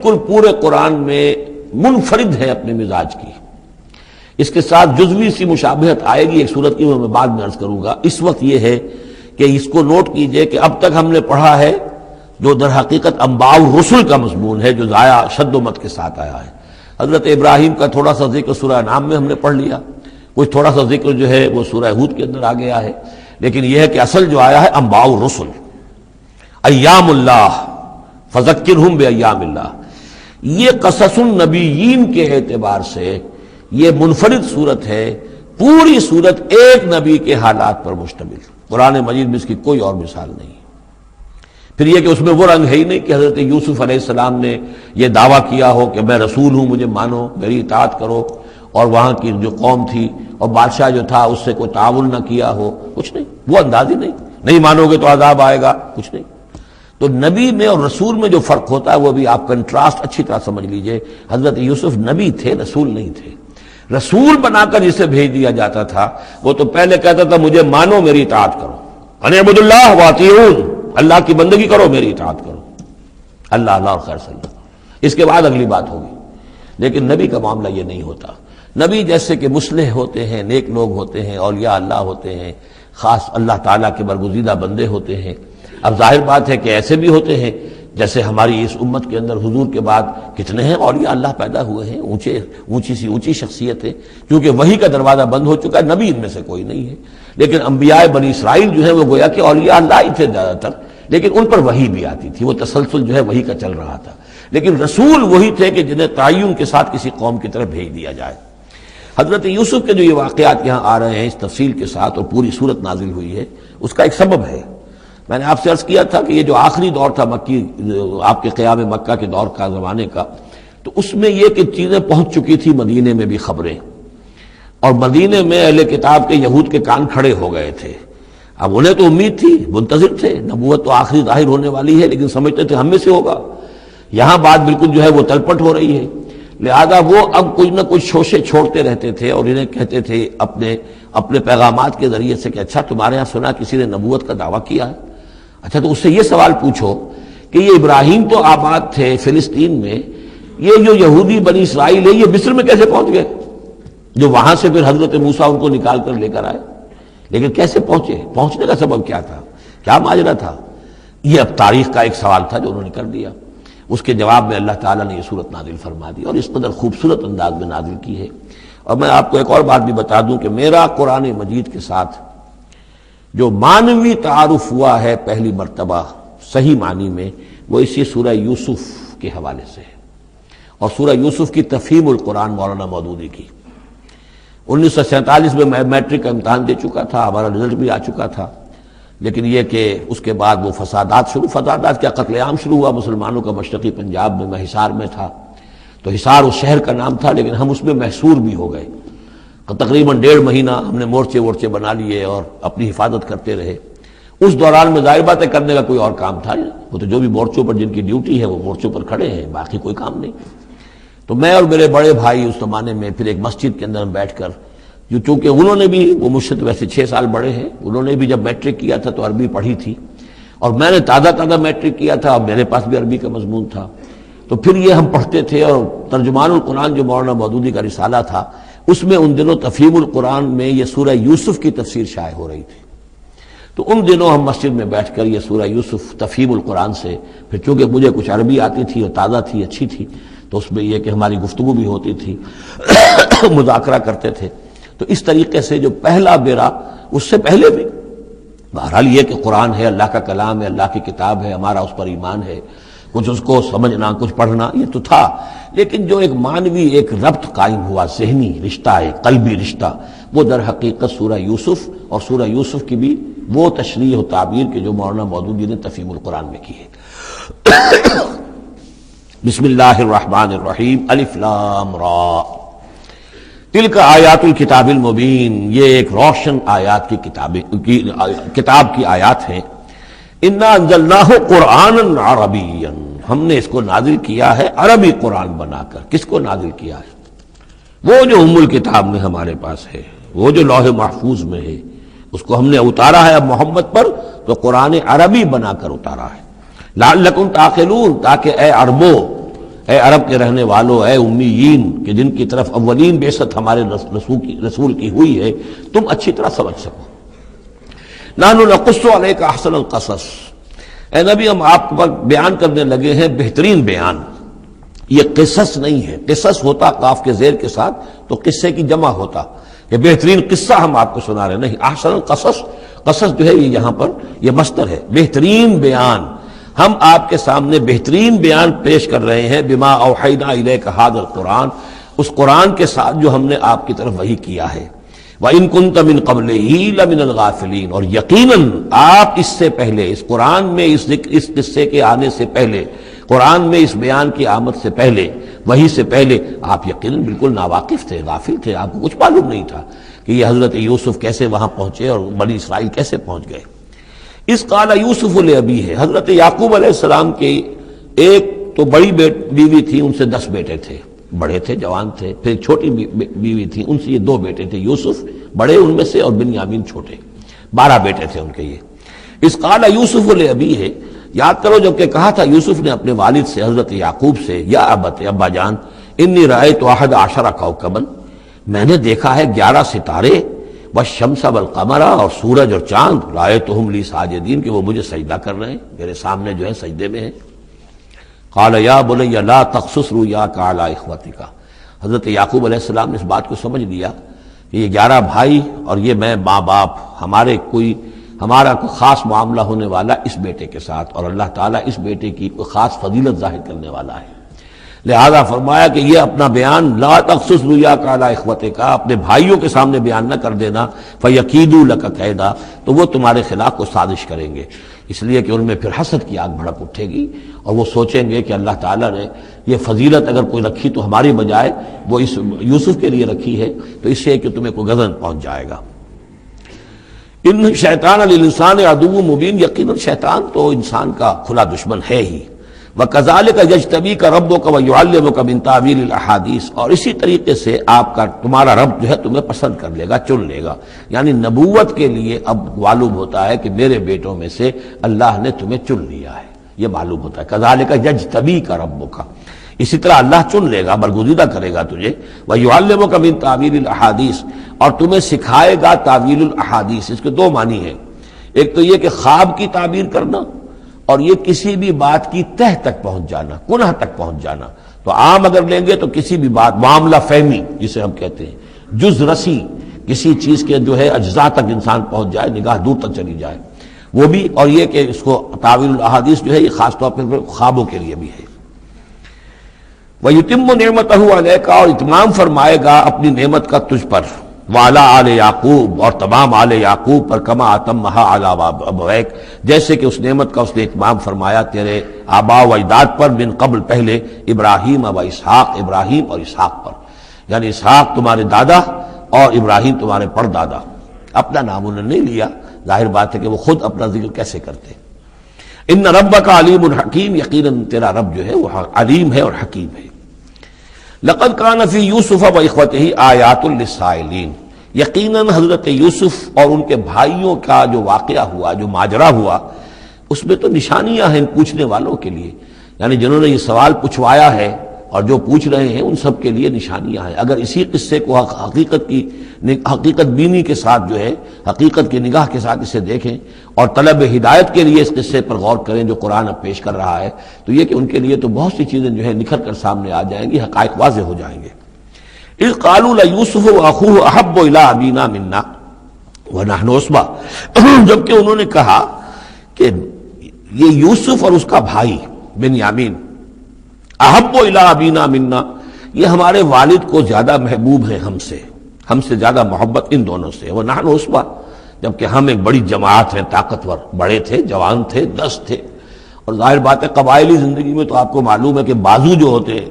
بالکل پورے قرآن میں منفرد ہے اپنے مزاج کی. اس کے ساتھ جزوی سی مشابہت آئے گی ایک صورت کی، وہ میں بعد میں عرض کروں گا. اس وقت یہ ہے کہ اس کو نوٹ کیجئے کہ اب تک ہم نے پڑھا ہے جو در حقیقت انباء الرسل کا مضمون ہے، جو ضائع شد و مت کے ساتھ آیا ہے. حضرت ابراہیم کا تھوڑا سا ذکر سورہ انعام میں ہم نے پڑھ لیا، کچھ تھوڑا سا ذکر جو ہے وہ سورہ ہود کے اندر آ گیا ہے، لیکن یہ ہے کہ اصل جو آیا ہے انباء الرسل، ایام اللہ فذکرہم بایام اللہ. یہ قصص النبیین کے اعتبار سے یہ منفرد صورت ہے، پوری صورت ایک نبی کے حالات پر مشتمل. قرآن مجید میں اس کی کوئی اور مثال نہیں. پھر یہ کہ اس میں وہ رنگ ہے ہی نہیں کہ حضرت یوسف علیہ السلام نے یہ دعویٰ کیا ہو کہ میں رسول ہوں، مجھے مانو، میری اطاعت کرو، اور وہاں کی جو قوم تھی اور بادشاہ جو تھا اس سے کوئی تعاون نہ کیا ہو. کچھ نہیں، وہ انداز ہی نہیں مانو گے تو عذاب آئے گا، کچھ نہیں. تو نبی میں اور رسول میں جو فرق ہوتا ہے وہ بھی آپ کنٹراسٹ اچھی طرح سمجھ لیجئے. حضرت یوسف نبی تھے، رسول نہیں تھے. رسول بنا کر جسے بھیج دیا جاتا تھا وہ تو پہلے کہتا تھا مجھے مانو، میری اطاعت کرو، ان اعبدوا اللہ واطیعون، اللہ کی بندگی کرو، میری اطاعت کرو، اللہ اللہ اور خیر صلی اللہ. اس کے بعد اگلی بات ہوگی. لیکن نبی کا معاملہ یہ نہیں ہوتا. نبی جیسے کہ مصلح ہوتے ہیں، نیک لوگ ہوتے ہیں، اولیاء اللہ ہوتے ہیں، خاص اللہ تعالیٰ کے برگزیدہ بندے ہوتے ہیں. اب ظاہر بات ہے کہ ایسے بھی ہوتے ہیں جیسے ہماری اس امت کے اندر حضور کے بعد کتنے ہیں اولیاء اللہ پیدا ہوئے ہیں، اونچی شخصیتیں. کیونکہ وحی کا دروازہ بند ہو چکا ہے، نبی ان میں سے کوئی نہیں ہے. لیکن انبیاء بنی اسرائیل جو ہے وہ گویا کہ اولیاء اللہ ہی تھے زیادہ تر، لیکن ان پر وحی بھی آتی تھی، وہ تسلسل جو ہے وحی کا چل رہا تھا. لیکن رسول وہی تھے کہ جنہیں تعین کے ساتھ کسی قوم کی طرف بھیج دیا جائے. حضرت یوسف کے جو یہ واقعات یہاں آ رہے ہیں اس تفصیل کے ساتھ اور پوری صورت نازل ہوئی ہے، اس کا ایک سبب ہے. میں نے آپ سے عرض کیا تھا کہ یہ جو آخری دور تھا مکی، آپ کے قیام مکہ کے دور کا، زمانے کا، تو اس میں یہ کہ چیزیں پہنچ چکی تھی مدینے میں بھی خبریں، اور مدینے میں اہل کتاب کے یہود کے کان کھڑے ہو گئے تھے. اب انہیں تو امید تھی، منتظر تھے، نبوت تو آخری ظاہر ہونے والی ہے، لیکن سمجھتے تھے ہم میں سے ہوگا. یہاں بات بالکل جو ہے وہ تلپٹ ہو رہی ہے. لہذا وہ اب کچھ نہ کچھ شوشے چھوڑتے رہتے تھے اور انہیں کہتے تھے اپنے پیغامات کے ذریعے سے کہ اچھا تمہارے ہاں سنا کسی نے نبوت کا دعویٰ کیا ہے. اچھا تو اس سے یہ سوال پوچھو کہ یہ ابراہیم تو آباد تھے فلسطین میں، یہ جو یہودی بنی اسرائیل ہے یہ مصر میں کیسے پہنچ گئے، جو وہاں سے پھر حضرت موسیٰ ان کو نکال کر لے کر آئے. لیکن کیسے پہنچے، پہنچنے کا سبب کیا تھا، کیا ماجرا تھا؟ یہ اب تاریخ کا ایک سوال تھا جو انہوں نے کر دیا. اس کے جواب میں اللہ تعالیٰ نے یہ صورت نازل فرما دی اور اس قدر خوبصورت انداز میں نازل کی ہے. اور میں آپ کو ایک اور بات بھی بتا دوں کہ میرا قرآن مجید کے ساتھ جو معنوی تعارف ہوا ہے پہلی مرتبہ صحیح معنی میں، وہ اسی سورہ یوسف کے حوالے سے ہے، اور سورہ یوسف کی تفہیم القرآن مولانا مودودی کی. 1947 میں میں میٹرک کا امتحان دے چکا تھا، ہمارا رزلٹ بھی آ چکا تھا. لیکن یہ کہ اس کے بعد وہ فسادات کیا قتل عام شروع ہوا مسلمانوں کا مشرقی پنجاب میں. میں حصار میں تھا، تو حصار اس شہر کا نام تھا، لیکن ہم اس میں محصور بھی ہو گئے. تقریباً 1.5 مہینہ ہم نے مورچے بنا لیے اور اپنی حفاظت کرتے رہے. اس دوران میں ظاہر بات ہے کرنے کا کوئی اور کام تھا نہیں، وہ تو جو بھی مورچوں پر جن کی ڈیوٹی ہے وہ مورچوں پر کھڑے ہیں، باقی کوئی کام نہیں. تو میں اور میرے بڑے بھائی اس زمانے میں پھر ایک مسجد کے اندر بیٹھ کر، جو چونکہ انہوں نے بھی، وہ مجھ سے تو ویسے 6 سال بڑے ہیں، انہوں نے بھی جب میٹرک کیا تھا تو عربی پڑھی تھی، اور میں نے تازہ میٹرک کیا تھا اور میرے پاس بھی عربی کا مضمون تھا. تو پھر یہ ہم پڑھتے تھے، اور ترجمان القرآن جو مولانا مودودی کا رسالہ تھا اس میں ان دنوں تفہیم القرآن میں یہ سورہ یوسف کی تفسیر شائع ہو رہی تھی. تو ان دنوں ہم مسجد میں بیٹھ کر یہ سورہ یوسف تفہیم القرآن سے، پھر چونکہ مجھے کچھ عربی آتی تھی اور تازہ تھی، اچھی تھی، تو اس میں یہ کہ ہماری گفتگو بھی ہوتی تھی، مذاکرہ کرتے تھے. تو اس طریقے سے جو پہلا بیرا، اس سے پہلے بھی بہرحال یہ کہ قرآن ہے، اللہ کا کلام ہے، اللہ کی کتاب ہے، ہمارا اس پر ایمان ہے، کچھ اس کو سمجھنا، کچھ پڑھنا، یہ تو تھا. لیکن جو ایک معنوی ایک ربط قائم ہوا، ذہنی رشتہ، ایک قلبی رشتہ، وہ در حقیقت سورہ یوسف اور سورہ یوسف کی بھی وہ تشریح و تعبیر کے جو مولانا مودودی نے تفہیم القرآن میں کی ہے. بسم اللہ الرحمن الرحیم، الف لام را، تلک آیات الکتاب المبین، یہ ایک روشن آیات کی کتاب کی آیات ہیں. انا انزلناہ قرآنا عربیا، ہم نے اس کو نازل کیا ہے عربی قرآن بنا کر. کس کو نازل کیا ہے؟ وہ جو ام الکتاب میں ہمارے پاس ہے، وہ جو لوح محفوظ میں ہے، اس کو ہم نے اتارا ہے اب محمد پر، تو قرآن عربی بنا کر اتارا ہے. لعلکم تعقلون، تاکہ اے عربو، اے عرب کے رہنے والوں، اے امیین کہ جن کی طرف اولین بعثت ہمارے رسول کی ہوئی ہے، تم اچھی طرح سمجھ سکو۔ نحن نقص علیک احسن القصص، اے نبی ہم آپ پر بیان کرنے لگے ہیں بہترین بیان۔ یہ قصص نہیں ہے، قصص ہوتا قاف کے زیر کے ساتھ تو قصے کی جمع ہوتا، یہ بہترین قصہ ہم آپ کو سنا رہے ہیں، نہیں، احسن القصص، قصص جو ہے یہ یہاں پر یہ مصدر ہے، بہترین بیان، ہم آپ کے سامنے بہترین بیان پیش کر رہے ہیں، بما اوحینا الیک ھذا القرآن، اس قرآن کے ساتھ جو ہم نے آپ کی طرف وحی کیا ہے۔ وَإِن كُنتَ مِن قَبْلِهِ لَمِنَ الْغَافِلِينَ، اور یقیناً آپ اس سے پہلے، اس قرآن میں اس قصے کے آنے سے پہلے، قرآن میں اس بیان کی آمد سے پہلے، وحی سے پہلے آپ یقیناً بالکل ناواقف تھے، غافل تھے، آپ کو کچھ معلوم نہیں تھا کہ یہ حضرت یوسف کیسے وہاں پہنچے اور بنی اسرائیل کیسے پہنچ گئے۔ اس قال یوسف لابیہ ہے، حضرت یعقوب علیہ السلام کی ایک تو بڑی بیوی تھی، ان سے 10 بیٹے تھے، بڑے تھے، جوان تھے، پھر ایک چھوٹی بیوی تھی، ان سے یہ 2 بیٹے تھے، یوسف بڑے ان میں سے اور بنیامین چھوٹے، 12 بیٹے تھے ان کے یہ۔ اس قال یوسف لابیہ ہے، یاد کرو جب کہ کہا تھا یوسف نے اپنے والد سے، حضرت یعقوب سے، یا ابت، ابا جان، انی رأیت 11 کوكبا، میں نے دیکھا ہے 11 ستارے، والشمس والقمر، اور سورج اور چاند، رأیتهم لی ساجدین، کہ وہ مجھے سجدہ کر رہے ہیں، میرے سامنے جو ہے سجدے میں ہیں۔ قال یا بنی لا تقصص رؤیاک علی اخوتک، حضرت یعقوب علیہ السلام نے اس بات کو سمجھ لیا کہ یہ 11 بھائی اور یہ میں ماں باپ، ہمارا کوئی خاص معاملہ ہونے والا اس بیٹے کے ساتھ، اور اللہ تعالیٰ اس بیٹے کی کوئی خاص فضیلت ظاہر کرنے والا ہے، لہذا فرمایا کہ یہ اپنا بیان لا تقصص رؤیاک علی اخوتک، اپنے بھائیوں کے سامنے بیان نہ کر دینا، فیکیدوا لک کیدا، تو وہ تمہارے خلاف کو سازش کریں گے، اس لیے کہ ان میں پھر حسد کی آگ بھڑک اٹھے گی، اور وہ سوچیں گے کہ اللہ تعالیٰ نے یہ فضیلت اگر کوئی رکھی تو ہماری بجائے وہ اس یوسف کے لیے رکھی ہے، تو اس سے کہ تمہیں کوئی غضب پہنچ جائے گا۔ ان شیطان للانسان عدو مبین، یقیناً شیطان تو انسان کا کھلا دشمن ہے ہی۔ وَكَذَلِكَ يَجْتَبِيكَ رَبُّكَ وَيُعَلِّمُكَ مِن تَأْوِيلِ الْأَحَادِيثِ، اور اسی طریقے سے تمہارا رب جو ہے تمہیں پسند کر لے گا، چن لے گا، یعنی نبوت کے لیے اب معلوم ہوتا ہے کہ میرے بیٹوں میں سے اللہ نے تمہیں چن لیا ہے، یہ معلوم ہوتا ہے۔ كَذَلِكَ يَجْتَبِيكَ رَبُّكَ، اسی طرح اللہ چن لے گا، برگزیدہ کرے گا تجھے، وَيُعَلِّمُكَ مِن تَأْوِيلِ الْأَحَادِيثِ، اور تمہیں سکھائے گا تعویل الاحادیث۔ اس کے 2 معنی ہیں، ایک تو یہ کہ خواب کی تعبیر کرنا، اور یہ کسی بھی بات کی تہ تک پہنچ جانا، کنہ تک پہنچ جانا۔ تو عام اگر لیں گے تو کسی بھی بات، معاملہ فہمی جسے ہم کہتے ہیں، جز رسی، کسی چیز کے جو ہے اجزاء تک انسان پہنچ جائے، نگاہ دور تک چلی جائے، وہ بھی، اور یہ کہ اس کو تعویل الاحادیث جو ہے یہ خاص طور پر خوابوں کے لیے بھی ہے۔ وَيُتِمُّ نِعْمَتَهُ عَلَيْكَ، اور اتمام فرمائے گا اپنی نعمت کا تجھ پر، وعلی آل یعقوب، اور تمام آل یعقوب پر، کما اتمھا علی ابویک، جیسے کہ اس نعمت کا اس نے اتمام فرمایا تیرے آباء و اجداد پر، من قبل پہلے، ابراہیم و اسحاق، ابراہیم اور اسحاق پر، یعنی اسحاق تمہارے دادا اور ابراہیم تمہارے پردادا۔ اپنا نام انہوں نے نہیں لیا، ظاہر بات ہے کہ وہ خود اپنا ذکر کیسے کرتے۔ ان ربک علیم حکیم، یقیناً تیرا رب جو ہے وہ علیم ہے اور حکیم ہے۔ لقد کان فی یوسف و اخوتہ آیات للسائلین، یقیناً حضرت یوسف اور ان کے بھائیوں کا جو واقعہ ہوا، جو ماجرا ہوا، اس میں تو نشانیاں ہیں پوچھنے والوں کے لیے، یعنی جنہوں نے یہ سوال پوچھوایا ہے اور جو پوچھ رہے ہیں ان سب کے لیے نشانیاں ہیں۔ اگر اسی قصے کو حقیقت بینی کے ساتھ جو ہے، حقیقت کی نگاہ کے ساتھ اسے دیکھیں اور طلب ہدایت کے لیے اس قصے پر غور کریں جو قرآن اب پیش کر رہا ہے، تو یہ کہ ان کے لیے تو بہت سی چیزیں جو ہے نکھر کر سامنے آ جائیں گی، حقائق واضح ہو جائیں گے۔ اذ قالوا لیوسف واخوہ احب الی ابینا منا ونحن عصبہ، جبکہ انہوں نے کہا کہ یہ یوسف اور اس کا بھائی بنیامین، احب الی ابینا منا، یہ ہمارے والد کو زیادہ محبوب ہیں ہم سے زیادہ محبت ان دونوں سے، ونحن عصبہ، جبکہ ہم ایک بڑی جماعت ہیں، طاقتور، بڑے تھے، جوان تھے، 10 تھے، اور ظاہر بات ہے قبائلی زندگی میں تو آپ کو معلوم ہے کہ بازو جو ہوتے ہیں،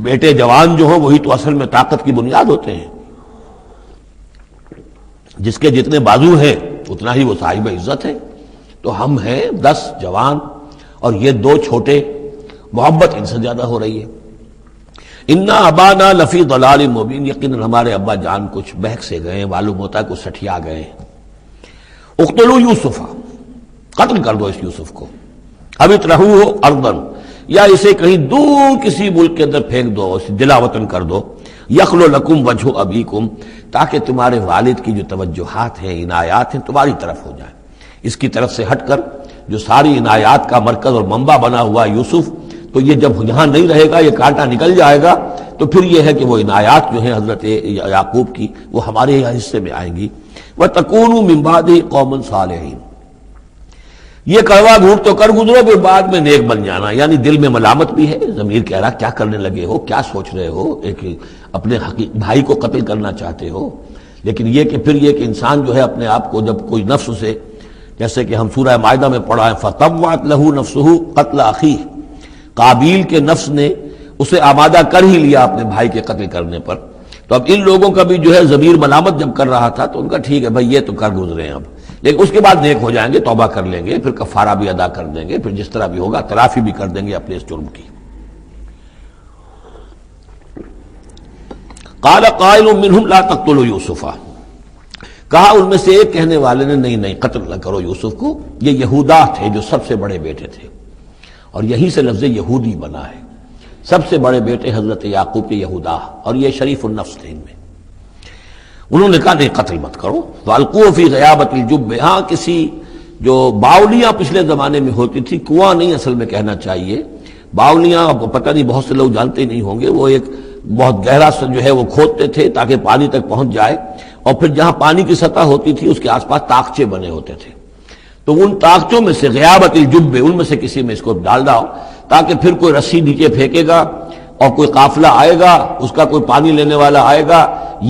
بیٹے جوان جو ہوں وہی تو اصل میں طاقت کی بنیاد ہوتے ہیں، جس کے جتنے بازو ہیں اتنا ہی وہ صاحب عزت ہے۔ تو ہم ہیں 10 جوان اور یہ 2 چھوٹے، محبت ان سے زیادہ ہو رہی ہے۔ انا ابانا لفی ضلال مبین، یقیناً ہمارے ابا جان کچھ بہک سے گئے، معلوم ہوتا ہے کچھ سٹھیا گئے۔ اقتلوا یوسف، قتل کر دو اس یوسف کو، اب اطرحوہ ارضا، یا اسے کہیں دور کسی ملک کے اندر پھینک دو، اسے دلا وطن کر دو، یخلو لکم وجہ ابیکم، تاکہ تمہارے والد کی جو توجہات ہیں، عنایات ہیں، تمہاری طرف ہو جائیں۔ اس کی طرف سے ہٹ کر جو ساری عنایات کا مرکز اور منبع بنا ہوا یوسف، تو یہ جب یہاں نہیں رہے گا، یہ کانٹا نکل جائے گا، تو پھر یہ ہے کہ وہ عنایات جو ہیں حضرت یعقوب کی وہ ہمارے حصے میں آئیں گی۔ وَتَكُونُوا مِن بَعْدِهِ قَوْمًا صَالِحِينَ، یہ کڑوا گھونٹ تو کر گزرو، پھر بعد میں نیک بن جانا، یعنی دل میں ملامت بھی ہے، ضمیر کہہ رہا کیا کرنے لگے ہو، کیا سوچ رہے ہو، ایک اپنے بھائی کو قتل کرنا چاہتے ہو۔ لیکن یہ کہ پھر یہ کہ انسان جو ہے اپنے آپ کو جب کوئی نفس سے، جیسے کہ ہم سورہ مائدہ میں پڑھا ہے فَطَوَّعَتْ لَهُ نَفْسُهُ قَتْلَ أَخِيهِ، قابیل کے نفس نے اسے آمادہ کر ہی لیا اپنے بھائی کے قتل کرنے پر۔ تو اب ان لوگوں کا بھی جو ہے ضمیر ملامت جب کر رہا تھا تو ان کا ٹھیک ہے بھائی، یہ تو کر گزرے ہیں اب، لیکن اس کے بعد نیک ہو جائیں گے، توبہ کر لیں گے، پھر کفارہ بھی ادا کر دیں گے، پھر جس طرح بھی ہوگا تلافی بھی کر دیں گے اپنے اس جرم کی۔ قال قائل منهم لا تقتلوا یوسف، کہا ان میں سے ایک کہنے والے نے نہیں قتل نہ کرو یوسف کو، یہ یہودا تھے جو سب سے بڑے بیٹے تھے، اور یہی سے لفظ یہودی بنا ہے، سب سے بڑے بیٹے حضرت یعقوب کے یہودا، اور یہ شریف النفس تھے ان میں۔ انہوں نے کہا نہیں قتل مت کرو۔ وَأَلْقُوهُ فِي غَيَابَةِ الْجُبِّ، ہاں کسی جو باولیاں پچھلے زمانے میں ہوتی تھی، کنواں نہیں اصل میں کہنا چاہیے، باولیاں پتہ نہیں بہت سے لوگ جانتے نہیں ہوں گے، وہ ایک بہت گہرا سا جو ہے وہ کھودتے تھے تاکہ پانی تک پہنچ جائے، اور پھر جہاں پانی کی سطح ہوتی تھی اس کے آس پاس طاقچے بنے ہوتے تھے، تو ان طاقچوں میں سے غیابت الجب، ان میں سے کسی میں اس کو ڈال داؤ، تاکہ پھر کوئی رسی نیچے پھینکے گا اور کوئی قافلہ آئے گا، اس کا کوئی پانی لینے والا آئے گا،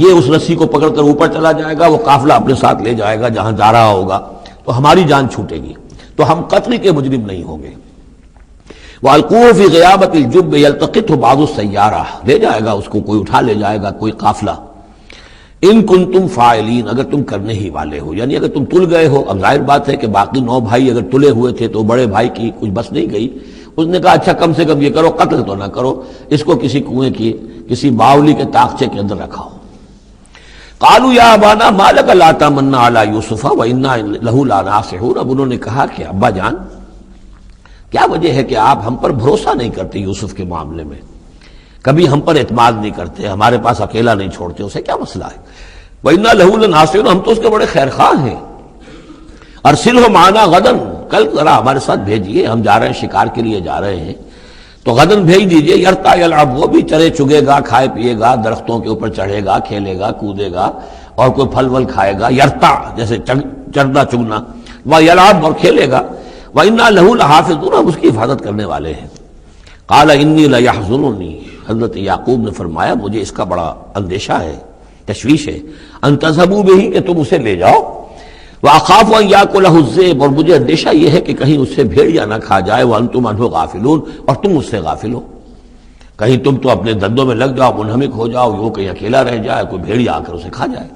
یہ اس رسی کو پکڑ کر اوپر چلا جائے گا، وہ قافلہ اپنے ساتھ لے جائے گا جہاں جا رہا ہوگا، تو ہماری جان چھوٹے گی، تو ہم قتل کے مجرم نہیں ہوں گے۔ وَأَلْقُوهُ فِي غِيَابَةِ الْجُبِّ يَلْتَقِطْهُ بَعْضُ السَّيَّارَةِ، لے جائے گا اس کو، کوئی اٹھا لے جائے گا، کوئی قافلہ۔ ان کنتم فاعلین، اگر تم کرنے ہی والے ہو، یعنی اگر تم تل گئے ہو۔ اب ظاہر بات ہے کہ باقی 9 بھائی اگر تلے ہوئے تھے تو بڑے بھائی کی کچھ بس نہیں گئی، اس نے کہا اچھا کم سے کم یہ کرو، قتل تو نہ کرو، اس کو کسی کنویں کی کسی باولی کے طاقچے کے اندر رکھاؤ۔ قالوا یا ابانا ما لک لا تمنا علی یوسف وانا لہ لناصحون، اب انہوں نے کہا کہ ابا جان کیا وجہ ہے کہ آپ ہم پر بھروسہ نہیں کرتے یوسف کے معاملے میں، کبھی ہم پر اعتماد نہیں کرتے، ہمارے پاس اکیلا نہیں چھوڑتے، اسے کیا مسئلہ ہے؟ وَإِنَّا لَهُ لَنَاصِحُونَ، ہم تو اس کے بڑے خیرخواہ ہیں۔ أَرْسِلْهُ مَعَنَا غَدًا، کل ذرا ہمارے ساتھ بھیجیے، ہم جا رہے ہیں شکار کے لیے جا رہے ہیں، تو غدن بھیج دیجئے۔ یرتا یلعب، وہ بھی چرے چگے گا، کھائے پیے گا، درختوں کے اوپر چڑھے گا، کھیلے گا، کودے گا، اور کوئی پھل ول کھائے گا، یرتا جیسے چرنا چگنا، وَيَلْعَبْ، اور کھیلے گا، وَإِنَّا لَهُ لَحَافِظُونَ، ہم اس کی حفاظت کرنے والے ہیں۔ قَالَ إِنِّي لَيَحْزُنُنِي، حضرت یعقوب نے فرمایا مجھے اس کا بڑا اندیشہ ہے، تشویش ہے، ان تذهبوا به، کہ تم اسے لے جاؤ، وَأَخَافُ أَن يَأْكُلَهُ الذِّئْبُ، اور مجھے اندیشہ یہ ہے کہ کہیں اس سے بھیڑیا نہ کھا جائے، وَأَنتُمْ عَنْهُ غَافِلُونَ، اور تم اس سے غافل ہو، کہیں تم تو اپنے دندوں میں لگ جاؤ، منہمک ہو جاؤ، وہ کہیں اکیلا رہ جائے، کوئی بھیڑیا آ کر اسے کھا جائے۔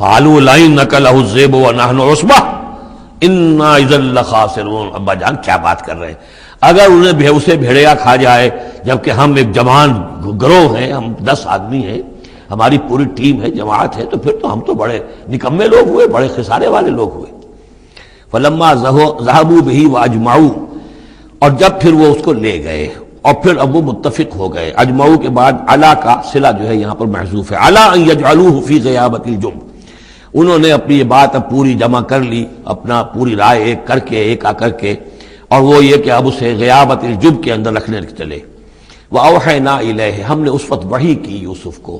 قَالُوا لَئِن أَكَلَهُ الذِّئْبُ وَنَحْنُ عُصْبَةٌ إِنَّا إِذًا لَخَاسِرُونَ، ابا جان کیا بات کر رہے ہیں، اگر انہیں اسے بھیڑیا کھا جائے جبکہ ہم ایک جوان گروہ ہیں، ہم 10 آدمی ہیں، ہماری پوری ٹیم ہے، جماعت ہے، تو پھر تو ہم تو بڑے نکمے لوگ ہوئے، بڑے خسارے والے لوگ ہوئے۔ فلما ذهبوا به واجمعوا، اور جب پھر وہ اس کو لے گئے اور پھر اب وہ متفق ہو گئے، اجمعوا کے بعد علا کا صلہ جو ہے یہاں پر محذوف ہے، علا ان يجعلوه في غيابة الجب، انہوں نے اپنی یہ بات اب پوری جمع کر لی، اپنا پوری رائے ایک کر کے، ایک آ کر کے، اور وہ یہ کہ اب اسے غیابت الجب کے اندر رکھنے چلے۔ وَأَوْحَيْنَا إِلَيْهِ، ہم نے اس وقت وحی کی یوسف کو،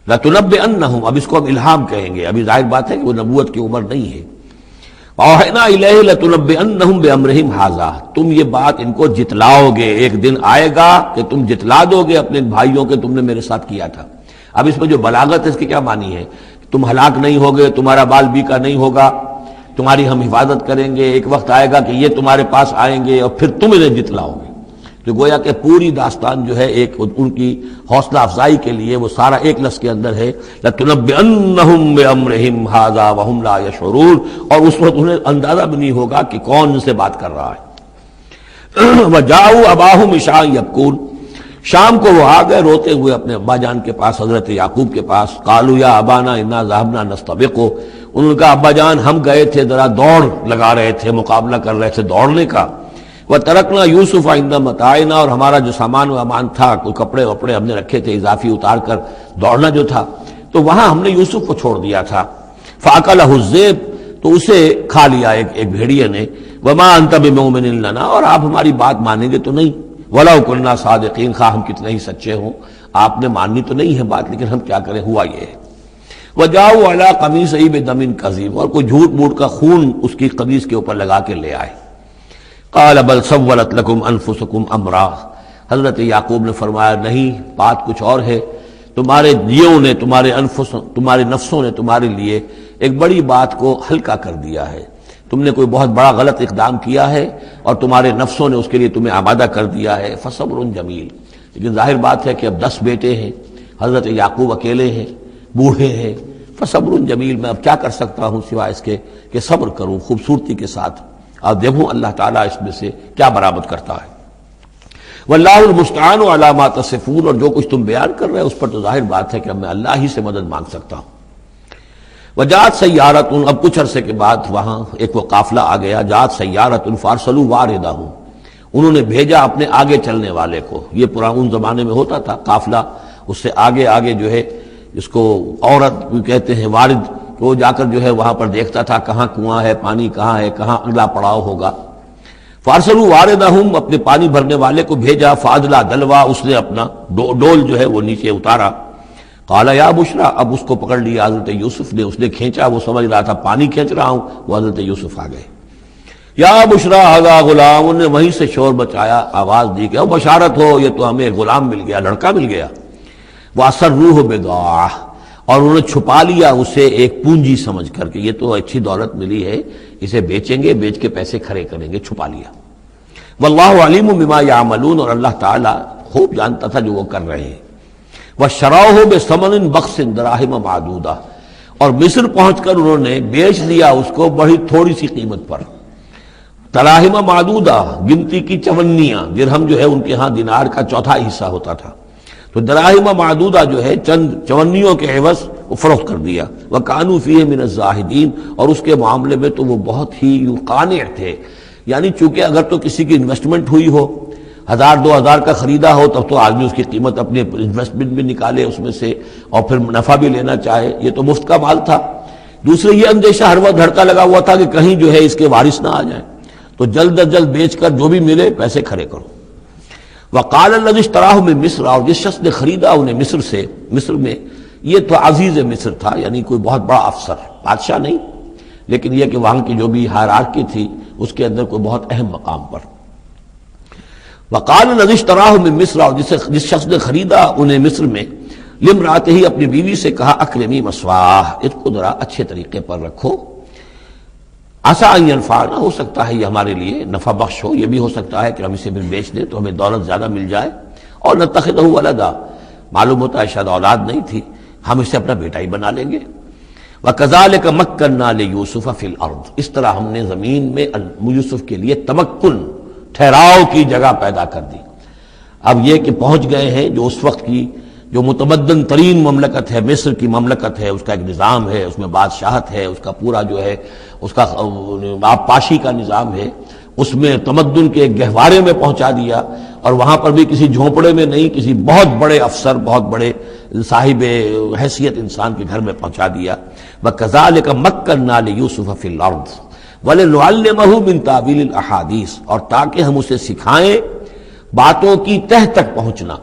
لَتُنَبِّئَنَّهُمْ، اب اس کو ہم الہام کہیں گے، ابھی ظاہر بات ہے کہ وہ نبوت کی عمر نہیں ہے۔ وَأَوْحَيْنَا إِلَيْهِ لَتُنَبِّئَنَّهُمْ بِأَمْرِهِمْ هَٰذَا، تم یہ بات ان کو جتلاؤ گے، ایک دن آئے گا کہ تم جتلا دو گے اپنے بھائیوں کے تم نے میرے ساتھ کیا تھا۔ اب اس میں جو بلاغت ہے اس کی کیا معنی ہے؟ تم ہلاک نہیں ہوگے، تمہارا بال بیکا نہیں ہوگا، تمہاری ہم حفاظت کریں گے، ایک وقت آئے گا کہ یہ تمہارے پاس آئیں گے اور پھر تم انہیں جتلاؤ گے۔ تو گویا کہ پوری داستان جو ہے ایک ان کی حوصلہ افزائی کے لیے وہ سارا ایک لفظ کے اندر ہے، لَتُنَبِّئَنَّهُمْ بِأَمْرِهِمْ هَٰذَا وَهُمْ لَا يَشْعُرُونَ، اور اس وقت انہیں اندازہ بھی نہیں ہوگا کہ کون ان سے بات کر رہا ہے۔ وَجَاءُوا أَبَاهُمْ عِشَاءً يَبْكُونَ، شام کو وہ آ گئے روتے ہوئے اپنے ابا جان کے پاس، حضرت یعقوب کے پاس۔ قالوا یا ابانا انا ذهبنا نستبق، انہوں نے کہا ابا جان ہم گئے تھے ذرا دوڑ لگا رہے تھے، مقابلہ کر رہے تھے دوڑنے کا۔ وَتَرَكْنَا يُوسُفَ عِندَ مَتَاعِنَا، اور ہمارا جو سامان و امان تھا، کوئی کپڑے وپڑے ہم نے رکھے تھے اضافی اتار کر دوڑنا جو تھا، تو وہاں ہم نے یوسف کو چھوڑ دیا تھا. فَأَكَلَهُ الذِّئْبُ، تو اسے کھا لیا ایک بھیڑیے نے. وَمَا أَنْتَ بِمُؤْمِنٍ لَنَا، اور آپ ہماری بات مانیں گے تو نہیں. وَلَوْ كُنَّا صَادِقِينَ، خواہ ہم کتنے ہی سچے ہوں، آپ نے ماننی تو نہیں ہے بات، لیکن ہم کیا کریں، ہوا یہ ہے. وَجَاءُوا عَلَىٰ قَمِيصِهِ بِدَمٍ كَذِيبٍ، اور کوئی جھوٹ موٹ کا خون اس کی قمیص کے اوپر لگا کے لے آئے. قَالَ بَلْ سَوَّلَتْ لَكُمْ أَنفُسُكُمْ أَمْرًا، حضرت یعقوب نے فرمایا نہیں، بات کچھ اور ہے. تمہارے دیوں نے، تمہارے نفسوں نے تمہارے لیے ایک بڑی بات کو ہلکا کر دیا ہے. تم نے کوئی بہت بڑا غلط اقدام کیا ہے اور تمہارے نفسوں نے اس کے لیے تمہیں آمادہ کر دیا ہے. فصبر جمیل، لیکن ظاہر بات ہے کہ اب 10 بیٹے ہیں، حضرت یعقوب اکیلے ہیں، بوڑھے ہیں. فصبر جمیل، میں اب کیا کر سکتا ہوں سوائے اس کے کہ صبر کروں خوبصورتی کے ساتھ، اور دیکھوں اللہ تعالیٰ اس میں سے کیا برآمد کرتا ہے. واللہ المستعان علی ما تصفون، اور جو کچھ تم بیان کر رہے ہو اس پر تو ظاہر بات ہے کہ اب میں اللہ ہی سے مدد مانگ سکتا ہوں. وجاءت سیارۃ، اب کچھ عرصے کے بعد وہاں ایک وہ قافلہ آ گیا. جاءت سیارۃ فارسلوا واردہم، انہوں نے بھیجا اپنے آگے چلنے والے کو. یہ پرانے زمانے میں ہوتا تھا قافلہ، اس سے آگے آگے جو ہے اس کو عورت کہتے ہیں وارد، وہ جا کر جو ہے وہاں پر دیکھتا تھا کہاں کنواں ہے، پانی کہاں ہے، کہاں اگلا پڑاؤ ہوگا. فارسلوا واردہم، اپنے پانی بھرنے والے کو بھیجا. فادلا دلوا، اس نے اپنا ڈول جو ہے وہ نیچے اتارا. قال یا بشرا، اب اس کو پکڑ لیا حضرت یوسف نے، اس نے کھینچا، وہ سمجھ رہا تھا پانی کھینچ رہا ہوں، وہ حضرت یوسف آ گئے. یا بشرا ھذا غلام، انہوں نے وہیں سے شور بچایا، آواز دی کہ او بشارت ہو، یہ تو ہمیں غلام مل گیا، لڑکا مل گیا. وَأَسَرُّوهُ بِضَاعَةً، اور انہوں نے چھپا لیا اسے ایک پونجی سمجھ کر کہ یہ تو اچھی دولت ملی ہے، اسے بیچیں گے، بیچ کے پیسے کھڑے کریں گے، چھپا لیا. واللہ علیم بما یعملون، اور اللہ تعالیٰ خوب جانتا تھا جو وہ کر رہے ہیں. وَشَرَوْهُ بِثَمَنٍ بَخْسٍ دَرَاهِمَ مَعْدُودَةٍ، اور مصر پہنچ کر انہوں نے بیچ دیا اس کو بڑی تھوڑی سی قیمت پر. دراہم معدودہ، گنتی کی چونیاں، درہم جو ہے ان کے ہاں دینار کا چوتھا حصہ ہوتا تھا، تو دراہم معدودہ جو ہے چند چونیوں کے عوض وہ فروخت کر دیا. وَكَانُوا فِيهِ مِنَ الزَّاهِدِينَ، اور اس کے معاملے میں تو وہ بہت ہی قانع تھے. یعنی چونکہ اگر تو کسی کی انویسٹمنٹ ہوئی ہو، 1000-2000 کا خریدا ہو، تب تو آدمی اس کی قیمت اپنے انویسٹمنٹ بھی نکالے اس میں سے اور پھر نفع بھی لینا چاہے، یہ تو مفت کا مال تھا. دوسرے یہ اندیشہ ہر وقت دھڑکا لگا ہوا تھا کہ کہیں جو ہے اس کے وارث نہ آ جائیں، تو جلد از جلد بیچ کر جو بھی ملے پیسے کھڑے کرو. وقال الذي اشتراه من مصر، اور جس شخص نے خریدا انہیں مصر سے، مصر میں یہ تو عزیز مصر تھا، یعنی کوئی بہت بڑا افسر، بادشاہ نہیں، لیکن یہ کہ وہاں کی جو بھی ہائرارکی تھی اس کے اندر کوئی بہت اہم مقام پر. وقال الذي اشتراه من مصر، اور جس شخص نے خریدا انہیں مصر میں، لامرأته، ہی اپنی بیوی سے کہا اکرمی مثواہ، اس کو ذرا اچھے طریقے پر رکھو. عسیٰ ان ینفعنا، ہو سکتا ہے یہ ہمارے لیے نفع بخش ہو، یہ بھی ہو سکتا ہے کہ ہم اسے بھی بیچ دیں تو ہمیں دولت زیادہ مل جائے. اور نتخذہ ولدا، معلوم ہوتا ہے شاید اولاد نہیں تھی، ہم اسے اپنا بیٹا ہی بنا لیں گے. وَكَذَلِكَ مَكَّنَّا لِيُوسُفَ فِي الْأَرْضِ، اس طرح ہم نے زمین میں یوسف کے لیے تمکن، ٹھہراؤ کی جگہ پیدا کر دی. اب یہ کہ پہنچ گئے ہیں جو اس وقت کی جو متمدن ترین مملکت ہے، مصر کی مملکت ہے، اس کا ایک نظام ہے، اس میں بادشاہت ہے، اس کا پورا جو ہے اس کا آبپاشی کا نظام ہے، اس میں تمدن کے ایک گہوارے میں پہنچا دیا. اور وہاں پر بھی کسی جھونپڑے میں نہیں، کسی بہت بڑے افسر، بہت بڑے صاحب حیثیت انسان کے گھر میں پہنچا دیا. وَكَذَلِكَ مَكَّنَّا لِيُوسُفَ فِي الْأَرْضِ وَلِنُعَلِّمَهُ مِن تَأْوِيلِ الْأَحَادِيثِ، اور تاکہ ہم اسے سکھائیں باتوں کی تہ تک پہنچنا.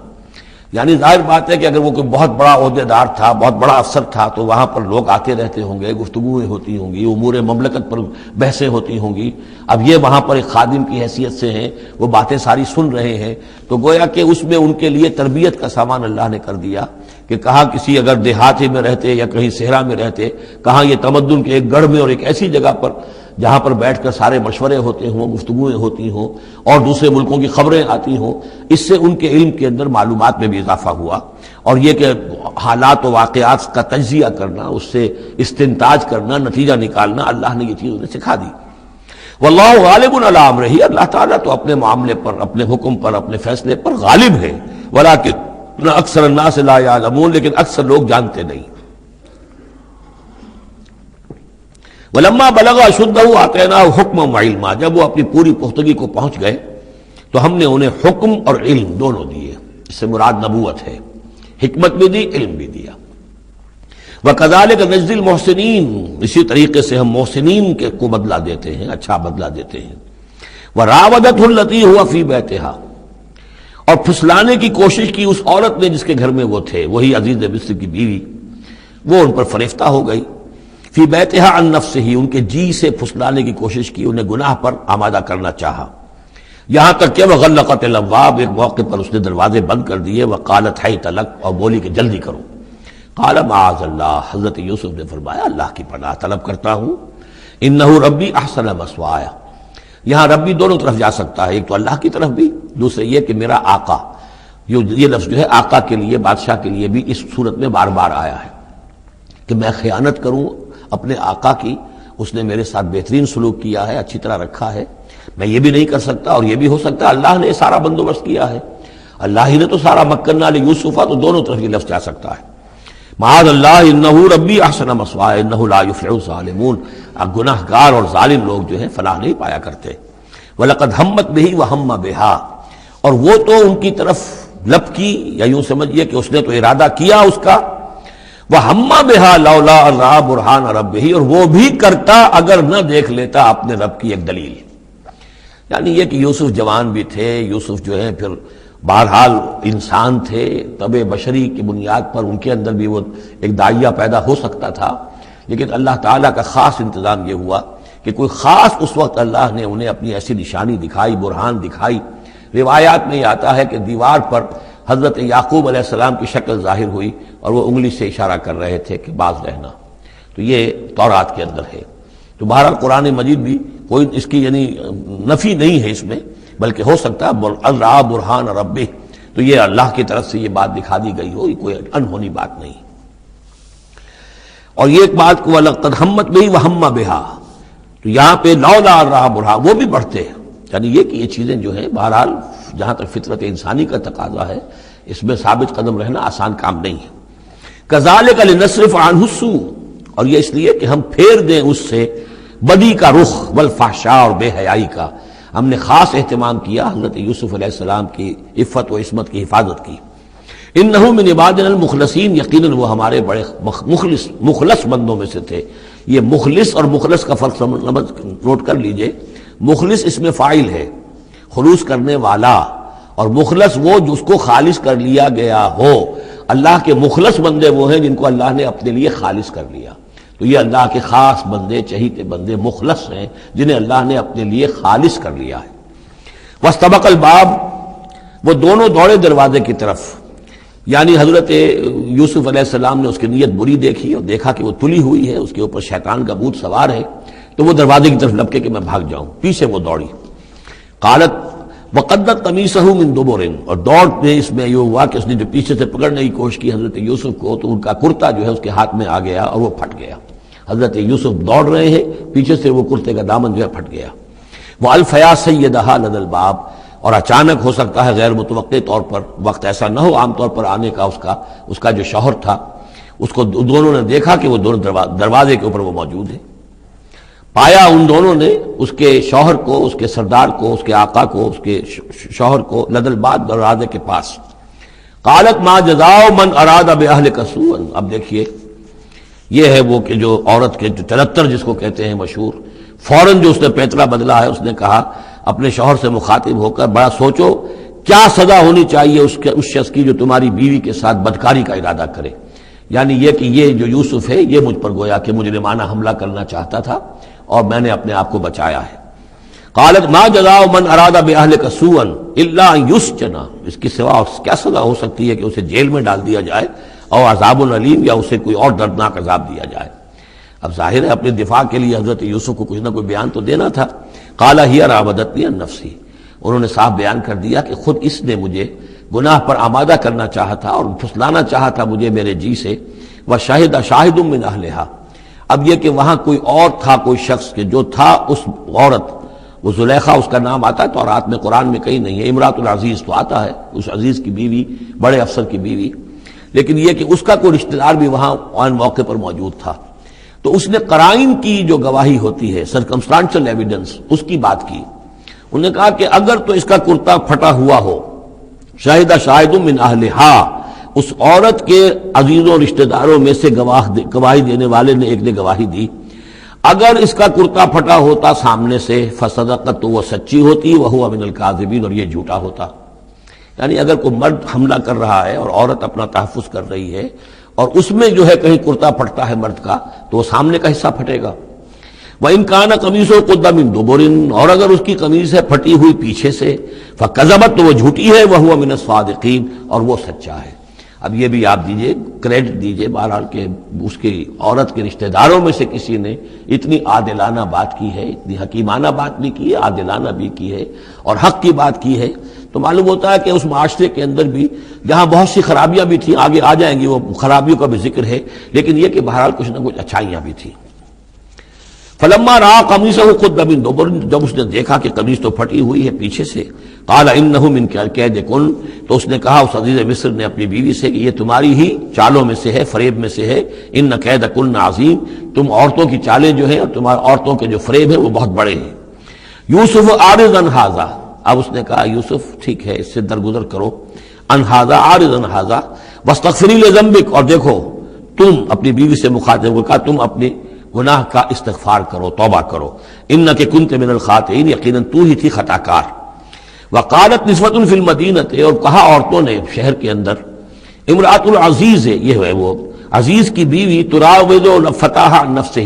یعنی ظاہر بات ہے کہ اگر وہ کوئی بہت بڑا عہدے دار تھا، بہت بڑا افسر تھا، تو وہاں پر لوگ آتے رہتے ہوں گے، گفتگویں ہوتی ہوں گی، امور مملکت پر بحثیں ہوتی ہوں گی. اب یہ وہاں پر ایک خادم کی حیثیت سے ہیں، وہ باتیں ساری سن رہے ہیں، تو گویا کہ اس میں ان کے لیے تربیت کا سامان اللہ نے کر دیا کہ کہاں کسی اگر دیہاتی میں رہتے یا کہیں صحرا میں رہتے، کہاں یہ تمدن کے ایک گڑھ میں اور ایک ایسی جگہ پر جہاں پر بیٹھ کر سارے مشورے ہوتے ہوں، گفتگویں ہوتی ہوں اور دوسرے ملکوں کی خبریں آتی ہوں. اس سے ان کے علم کے اندر معلومات میں بھی اضافہ ہوا. اور یہ کہ حالات و واقعات کا تجزیہ کرنا، اس سے استنتاج کرنا، نتیجہ نکالنا، اللہ نے یہ چیز انہیں سکھا دی. واللہ غالب علی امرہ، اللہ تعالیٰ تو اپنے معاملے پر، اپنے حکم پر، اپنے فیصلے پر غالب ہے. ولکن اکثر الناس لا یعلمون، لیکن اکثر لوگ جانتے نہیں. وَلَمَّا بَلَغَ أَشُدَّهُ آتَيْنَاهُ حُکْمًا وَعِلْمًا، جب وہ اپنی پوری پختگی کو پہنچ گئے تو ہم نے انہیں حکم اور علم دونوں دیے، اس سے مراد نبوت ہے، حکمت بھی دی، علم بھی دیا۔ وَكَذَلِكَ نَجْزِي الْمُحْسِنِينَ، اسی طریقے سے ہم محسنین کو بدلہ دیتے ہیں، اچھا بدلہ دیتے ہیں۔ وَرَاوَدَتْهُ الَّتِي هُوَ فِي بَيْتِهَا، اور پھسلانے کی کوشش کی اس عورت نے جس کے گھر میں وہ تھے، وہی عزیز مصر کی بیوی، وہ ان پر فریفتہ ہو گئی۔ فی بیتہا عن نفسہ، ان کے جی سے پھسلانے کی کوشش کی، انہیں گناہ پر آمادہ کرنا چاہا، یہاں تک کہ وغلقت الابواب، ایک موقع پر اس نے دروازے بند کر دیے، وقالت حیت لک، اور بولی کہ جلدی کرو۔ قال معاذ اللہ، حضرت یوسف نے فرمایا اللہ کی پناہ طلب کرتا ہوں، انہ ربی احسن مثوایا، یہاں ربی دونوں طرف جا سکتا ہے، ایک تو اللہ کی طرف بھی، دوسرے یہ کہ میرا آقا، یہ لفظ جو ہے آقا کے لیے، بادشاہ کے لیے بھی اس صورت میں بار بار آیا ہے کہ میں خیانت کروں اپنے آقا کی، اس نے میرے ساتھ بہترین سلوک کیا ہے، اچھی طرح رکھا ہے، میں یہ بھی نہیں کر سکتا، اور یہ بھی ہو سکتا ہے اللہ نے سارا بندوبست کیا ہے، اللہ ہی نے تو سارا مکننا لیوسف، تو دونوں طرف یہ لفظ جا سکتا ہے۔ معاذ اللہ انہ ربی احسن مثوایا انہ لا یفلح الظالمون، گناہ گار اور ظالم لوگ جو ہیں فلاح نہیں پایا کرتے۔ وَلَقَدْ هَمَّتْ بِهِ وَهَمَّ بِهَا، اور وہ تو ان کی طرف لپکی، یا یوں سمجھیے کہ اس نے تو ارادہ کیا اس کا، وَهَمَّ بِهَا لَوْلَا أَن رَأَىٰ بُرْهَانَ رَبِّهِ، اور وہ بھی کرتا اگر نہ دیکھ لیتا اپنے رب کی ایک دلیل، یعنی یہ کہ یوسف جوان بھی تھے، یوسف جو ہے پھر بہرحال انسان تھے، طبع بشری کی بنیاد پر ان کے اندر بھی وہ ایک داعیہ پیدا ہو سکتا تھا، لیکن اللہ تعالیٰ کا خاص انتظام یہ ہوا کہ کوئی خاص اس وقت اللہ نے انہیں اپنی ایسی نشانی دکھائی، برہان دکھائی۔ روایات میں یہ آتا ہے کہ دیوار پر حضرت یعقوب علیہ السلام کی شکل ظاہر ہوئی اور وہ انگلی سے اشارہ کر رہے تھے کہ باز رہنا، تو یہ تورات کے اندر ہے۔ تو بہرحال قرآن مجید بھی کوئی اس کی یعنی نفی نہیں ہے اس میں، بلکہ ہو سکتا ہے رَأَىٰ بُرْهَانَ رَبِّهِ، تو یہ اللہ کی طرف سے یہ بات دکھا دی گئی ہو، یہ کوئی انہونی بات نہیں۔ اور یہ ایک بات کو وَلَقَدْ هَمَّتْ بِهِ وَهَمَّ بِهَا، تو یہاں پہ لولا رَأَىٰ بُرْهَانَ، وہ بھی بڑھتے ہیں، یعنی یہ کہ یہ چیزیں جو ہیں بہرحال جہاں تک فطرت انسانی کا تقاضا ہے اس میں ثابت قدم رہنا آسان کام نہیں ہے۔ كَذَٰلِكَ لِنَصْرِفَ عَنْهُ السُّوءَ، اور یہ اس لیے کہ ہم پھیر دیں اس سے بدی کا رخ، والفحشاء، اور بے حیائی کا، ہم نے خاص اہتمام کیا حضرت یوسف علیہ السلام کی عفت و عصمت کی حفاظت کی۔ انہ من عبادنا المخلصین، یقیناً وہ ہمارے بڑے مخلص بندوں میں سے تھے۔ یہ مخلص اور مخلص کا فرق نوٹ کر لیجئے، مخلص اس میں فاعل ہے، خلوص کرنے والا، اور مخلص وہ جس کو خالص کر لیا گیا ہو۔ اللہ کے مخلص بندے وہ ہیں جن کو اللہ نے اپنے لیے خالص کر لیا، تو یہ اللہ کے خاص بندے، چہیتے بندے مخلص ہیں جنہیں اللہ نے اپنے لیے خالص کر لیا ہے۔ واستبق الباب، وہ دونوں دوڑے دروازے کی طرف، یعنی حضرت یوسف علیہ السلام نے اس کی نیت بری دیکھی اور دیکھا کہ وہ تلی ہوئی ہے، اس کے اوپر شیطان کا بھوت سوار ہے، تو وہ دروازے کی طرف لپکے کہ میں بھاگ جاؤں، پیچھے وہ دوڑی۔ قالت وقدت قمیصہ من دبر، اور دوڑ میں اس میں یہ ہوا کہ اس نے جو پیچھے سے پکڑنے کی کوشش کی حضرت یوسف کو، تو ان کا کرتا جو ہے اس کے ہاتھ میں آ گیا اور وہ پھٹ گیا۔ حضرت یوسف دوڑ رہے ہیں، پیچھے سے وہ کرتے کا دامن جو ہے پھٹ گیا۔ وَأَلْفَيَا سَيِّدَهَا لَدَى الْبَابِ، اور اچانک ہو سکتا ہے غیر متوقع طور پر، وقت ایسا نہ ہو عام طور پر آنے کا، اس کا جو شوہر تھا، اس کو دونوں نے دیکھا کہ وہ دروازے کے اوپر وہ موجود ہے۔ پایا ان دونوں نے اس کے شوہر کو، اس کے سردار کو، اس کے آقا کو، اس کے شوہر کو لدى الباب، دروازے کے پاس۔ قالت ما جزاء من اراد باهلك سوءا، اب دیکھیے یہ ہے وہ کہ جو عورت کے جو چلتر جس کو کہتے ہیں مشہور، فوراً جو اس نے پیتلا بدلا ہے، اس نے کہا اپنے شوہر سے مخاطب ہو کر، بڑا سوچو کیا سزا ہونی چاہیے اس شخص کی جو تمہاری بیوی کے ساتھ بدکاری کا ارادہ کرے، یعنی یہ کہ یہ جو یوسف ہے یہ مجھ پر گویا کہ مجرمانہ حملہ کرنا چاہتا تھا اور میں نے اپنے آپ کو بچایا ہے۔ قالت ما جزاء من اراد باهلك سوءا الا ان يسجن، اس کی سوا کیا سزا ہو سکتی ہے کہ اسے جیل میں ڈال دیا جائے، اور عذاب العلیم، یا اسے کوئی اور دردناک عذاب دیا جائے۔ اب ظاہر ہے اپنے دفاع کے لیے حضرت یوسف کو کچھ نہ کوئی بیان تو دینا تھا۔ قال هي راودتني عن نفسي، انہوں نے صاف بیان کر دیا کہ خود اس نے مجھے گناہ پر آمادہ کرنا چاہا تھا اور پھسلانا چاہا تھا مجھے میرے جی سے۔ وشهد شاهد من اهلها، اب یہ کہ وہاں کوئی اور تھا، کوئی شخص کہ جو تھا اس عورت، وہ زلیخا اس کا نام آتا ہے تو رات میں قرآن میں کہیں نہیں ہے، امراۃ العزیز تو آتا ہے، اس عزیز کی بیوی، بڑے افسر کی بیوی، لیکن یہ کہ اس کا کوئی رشتہ دار بھی وہاں آن موقع پر موجود تھا، تو اس نے قرائن کی جو گواہی ہوتی ہے، سرکمسٹانشل ایویڈنس، اس کی بات کی۔ انہوں نے کہا کہ اگر تو اس کا کرتا پھٹا ہوا ہو، شاہدہ شاہد من اہلہا، اس عورت کے عزیزوں رشتہ داروں میں سے گواہی دینے والے نے ایک نے گواہی دی، اگر اس کا کرتا پھٹا ہوتا سامنے سے فصدقت، تو وہ سچی ہوتی، وہو من الکاذبین، اور یہ جھوٹا ہوتا۔ یعنی اگر کوئی مرد حملہ کر رہا ہے اور عورت اپنا تحفظ کر رہی ہے اور اس میں جو ہے کہیں کرتا پھٹتا ہے مرد کا، تو وہ سامنے کا حصہ پھٹے گا۔ وَإِنْ كَانَ قَمِيصُهُ قُدَّ مِن دُبُرٍ، اور اگر اس کی قمیص ہے پھٹی ہوئی پیچھے سے، فَكَذَبَتْ، تو وہ جھوٹی ہے، وَهُوَ مِنَ الصَّادِقِينَ، اور وہ سچا ہے۔ اب یہ بھی آپ دیجئے، کریڈٹ دیجئے بہرحال کہ اس کی عورت کے رشتہ داروں میں سے کسی نے اتنی عادلانہ بات کی ہے، اتنی حکیمانہ بات بھی کی ہے، عادلانہ بھی کی ہے اور حق کی بات کی ہے، تو معلوم ہوتا ہے کہ اس معاشرے کے اندر بھی جہاں بہت سی خرابیاں بھی تھیں، آگے آ جائیں گی وہ خرابیوں کا بھی ذکر ہے، لیکن یہ کہ بہرحال کچھ نہ کچھ اچھائیاں بھی تھیں۔ فلما رأى قميصه قد من دبر، جب اس نے دیکھا کہ قمیص تو پھٹی ہوئی ہے پیچھے سے، قال انه من کیدکن، تو اس نے کہا اس عزیز مصر نے اپنی بیوی سے کہ یہ تمہاری ہی چالوں میں سے ہے، فریب میں سے ہے، ان کیدکن عظیم، تم عورتوں کی چالیں جو ہیں اور تمہاری عورتوں کے جو فریب ہیں وہ بہت بڑے ہیں۔ یوسف اعرض عن ھذا، اب اس نے کہا یوسف ٹھیک ہے اس سے درگزر کرو، عن ھذا، اعرض عن ھذا واستغفری لذنبک، اور دیکھو تم اپنی بیوی سے مخاطب ہو کہا تم اپنی گناہ کا استغفار کرو، توبہ کرو، انک کنت من الخاطئین، یقیناً تو ہی تھی خطا کار۔ وقالت نسوۃ فی المدینہ، اور کہا عورتوں نے شہر کے اندر، امرأۃ العزیز ہے، یہ ہے وہ عزیز کی بیوی، تراود فتاہ عن نفسہ،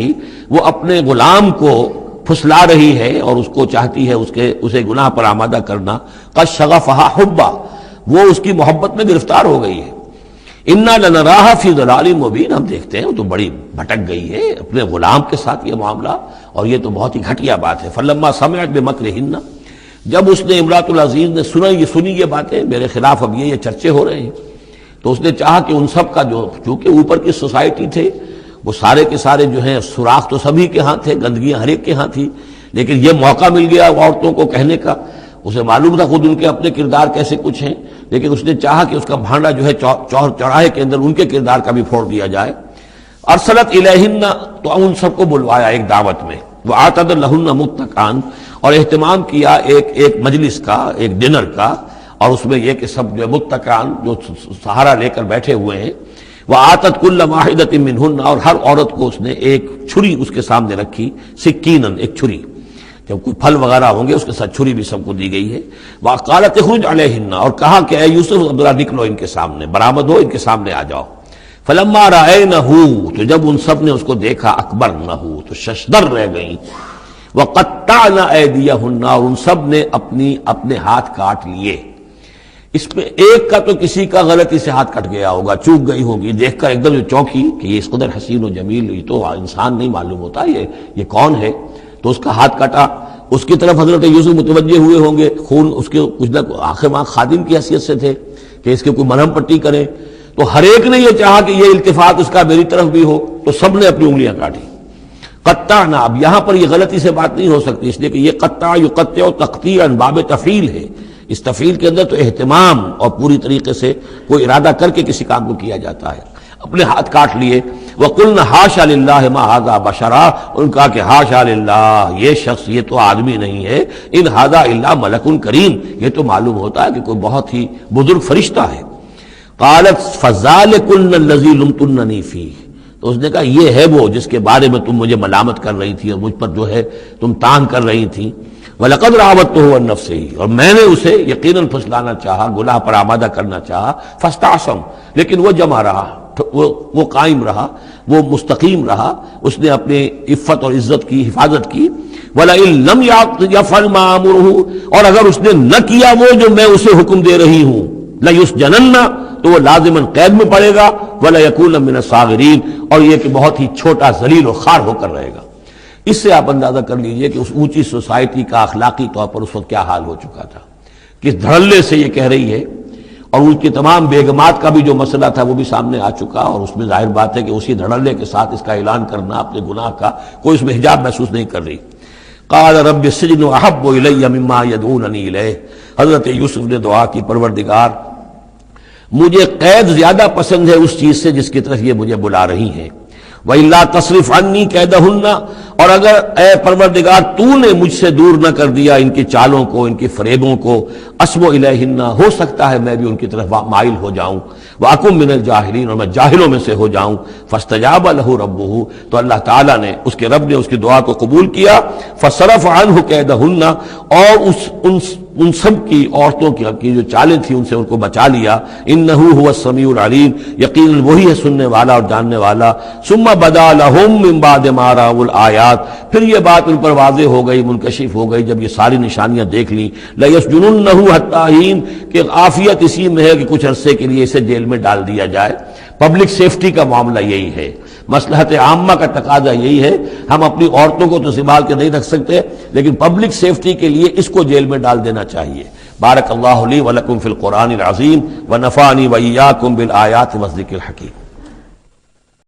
وہ اپنے غلام کو پھسلا رہی ہے اور اس کو چاہتی ہے اسے گناہ پر آمادہ کرنا، قد شغفہا حبا، وہ اس کی محبت میں گرفتار ہو گئی ہے، انا لنراہا فی ضلال مبین، ہم دیکھتے ہیں وہ تو بڑی بھٹک گئی ہے اپنے غلام کے ساتھ یہ معاملہ، اور یہ تو بہت ہی گھٹیا بات ہے۔ فلما سمعت بمکرہن، جب اس نے امرأۃ العزیز نے سنی یہ باتیں میرے خلاف، اب یہ چرچے ہو رہے ہیں، تو اس نے چاہا کہ ان سب کا جو چونکہ اوپر کی سوسائٹی تھے وہ سارے کے سارے جو ہیں سوراخ تو سبھی کے ہاں تھے، گندگیاں ہر ایک کے ہاں تھی، لیکن یہ موقع مل گیا عورتوں کو کہنے کا، اسے معلوم تھا خود ان کے اپنے کردار کیسے کچھ ہیں، لیکن اس نے چاہا کہ اس کا بھانڈا جو ہے چوراہے کے اندر ان کے کردار کا بھی پھوڑ دیا جائے۔ ارسلت الیہن، تو ان سب کو بلوایا ایک دعوت میں، وآتت لہن متکئا، اور اہتمام کیا ایک مجلس کا، ایک ڈنر کا، اور اس میں یہ کہ سب جو متکئا جو سہارا لے کر بیٹھے ہوئے ہیں، وآتت کل واحدۃ منہن، اور ہر عورت کو اس نے ایک چھری اس کے سامنے رکھی، سکینن، ایک چھری، جب کوئی پھل وغیرہ ہوں گے اس کے ساتھ چھری بھی سب کو دی گئی ہے۔ وقالت اخرج علیہن، اور کہا کہ اے یوسف ذرا نکلو ان کے سامنے، برآمد ہو، ان کے سامنے آ جاؤ۔ فلما رأینہ، تو جب ان سب نے اس کو دیکھا، اکبرنہ، تو ششدر رہ گئیں، وقطعن ایدیہن، اور ان سب نے اپنے ہاتھ کاٹ لیے۔ اس میں ایک کا تو کسی کا غلطی سے ہاتھ کٹ گیا ہوگا، چوک گئی ہوگی، دیکھ کر ایک دم چونکی کہ یہ اس قدر حسین و جمیل، یہ تو انسان نہیں معلوم ہوتا، یہ کون ہے، تو اس کا ہاتھ کٹا۔ اس کی طرف حضرت یوسف متوجہ ہوئے ہوں گے، خون اس کے کچھ نہ آخر ماں خادم کی حیثیت سے تھے کہ اس کے کوئی مرہم پٹی کریں، تو ہر ایک نے یہ چاہا کہ یہ التفات اس کا میری طرف بھی ہو، تو سب نے اپنی انگلیاں کاٹی۔ قطعنا، اب یہاں پر یہ غلطی سے بات نہیں ہو سکتی، اس لیے کہ یہ قطع یقطع تقطیعا باب تفعیل ہے، اس تفعیل کے اندر تو اہتمام اور پوری طریقے سے کوئی ارادہ کر کے کسی کام کو کیا جاتا ہے۔ اپنے ہاتھ کاٹ لیے۔ وَقُلْنَا حَاشَا لِلَّهِ مَا هَذَا بَشَرًا، ان کہا کہ حاشا للہ، یہ شخص یہ تو آدمی نہیں ہے، ان هَذَا إِلَّا مَلَكٌ کریم، یہ تو معلوم ہوتا ہے کہ کوئی بہت ہی بزرگ فرشتہ ہے۔ قالت فَذَلِكُنَّ الَّذِي لُمْتُنَّنِي فِيهِ، تو اس نے کہا یہ ہے وہ جس کے بارے میں تم مجھے ملامت کر رہی تھی اور مجھ پر جو ہے تم تان کر رہی تھی۔ وَلَقَدْ رَاوَدتُّهُ عَن نَفْسِهِ، اور میں نے اسے یقیناً پھسلانا چاہا، گناہ پر آمادہ کرنا چاہا، فَاسْتَعْصَمَ، لیکن وہ جمع رہا، وہ قائم رہا، وہ مستقیم رہا، اس نے اپنے عفت اور عزت کی حفاظت کی۔ وَلَئِن لَمْ يَفْعَلْ مَا آمُرُهُ، اور اگر اس نے نہ کیا وہ جو میں اسے حکم دے رہی ہوں، لَيُسْجَنَنَّ، تو وہ لازماً قید میں پڑے گا، وَلَيَكُونَ مِنَ الصَّاغِرِينَ، اور یہ کہ بہت ہی چھوٹا ذلیل و خوار ہو کر رہے گا۔ اس سے آپ اندازہ کر لیجئے کہ اس اونچی سوسائٹی کا اخلاقی طور پر اس وقت کیا حال ہو چکا تھا، کس دھڑلے سے یہ کہہ رہی ہے، اور ان کی تمام بیگمات کا بھی جو مسئلہ تھا وہ بھی سامنے آ چکا، اور اس میں ظاہر بات ہے کہ اسی دھڑلے کے ساتھ اس کا اعلان کرنا اپنے گناہ کا، کوئی اس میں حجاب محسوس نہیں کر رہی۔ قال رب السجن احب الی مما یدعوننی الیہ، حضرت یوسف نے دعا کی پروردگار مجھے قید زیادہ پسند ہے اس چیز سے جس کی طرف یہ مجھے بلا رہی ہیں۔ وَإِلَّا تَصْرِفْ عَنِّي كَيْدَهُنَّ، اور اگر اے پروردگار تو نے مجھ سے دور نہ کر دیا ان کی چالوں کو، ان کی فریبوں کو، أَصْبُ إِلَيْهِنَّ، ہو سکتا ہے میں بھی ان کی طرف مائل ہو جاؤں، وَأَكُن مِّنَ الْجَاهِلِينَ، اور میں جاہلوں میں سے ہو جاؤں۔ فَاسْتَجَابَ لَهُ رَبُّهُ، تو اللہ تعالیٰ نے، اس کے رب نے اس کی دعا کو قبول کیا۔ فَصَرَفَ عَنْهُ كَيْدَهُنَّ، اور ان سب کی عورتوں کی جو چالیں تھیں ان سے ان کو بچا لیا۔ انه هو السمیع العلیم، یقیناً وہی ہے سننے والا اور جاننے والا۔ ثم بدا لهم من بعد ما رأوا الآیات، پھر یہ بات ان پر واضح ہو گئی، منکشف ہو گئی جب یہ ساری نشانیاں دیکھ لیں۔ لَيَسْجُنُنَّهُ حَتَّىٰ حِينٍ، کہ عافیت اسی میں ہے کہ کچھ عرصے کے لیے اسے جیل میں ڈال دیا جائے۔ پبلک سیفٹی کا معاملہ یہی ہے، مصلحت عامہ کا تقاضا یہی ہے۔ ہم اپنی عورتوں کو تو سنبھال کے نہیں رکھ سکتے، لیکن پبلک سیفٹی کے لیے اس کو جیل میں ڈال دینا چاہیے۔ بارک اللہ لی ولکم فی القرآن العظیم ونفعنی وإیاکم بالآیات والذکر الحکیم۔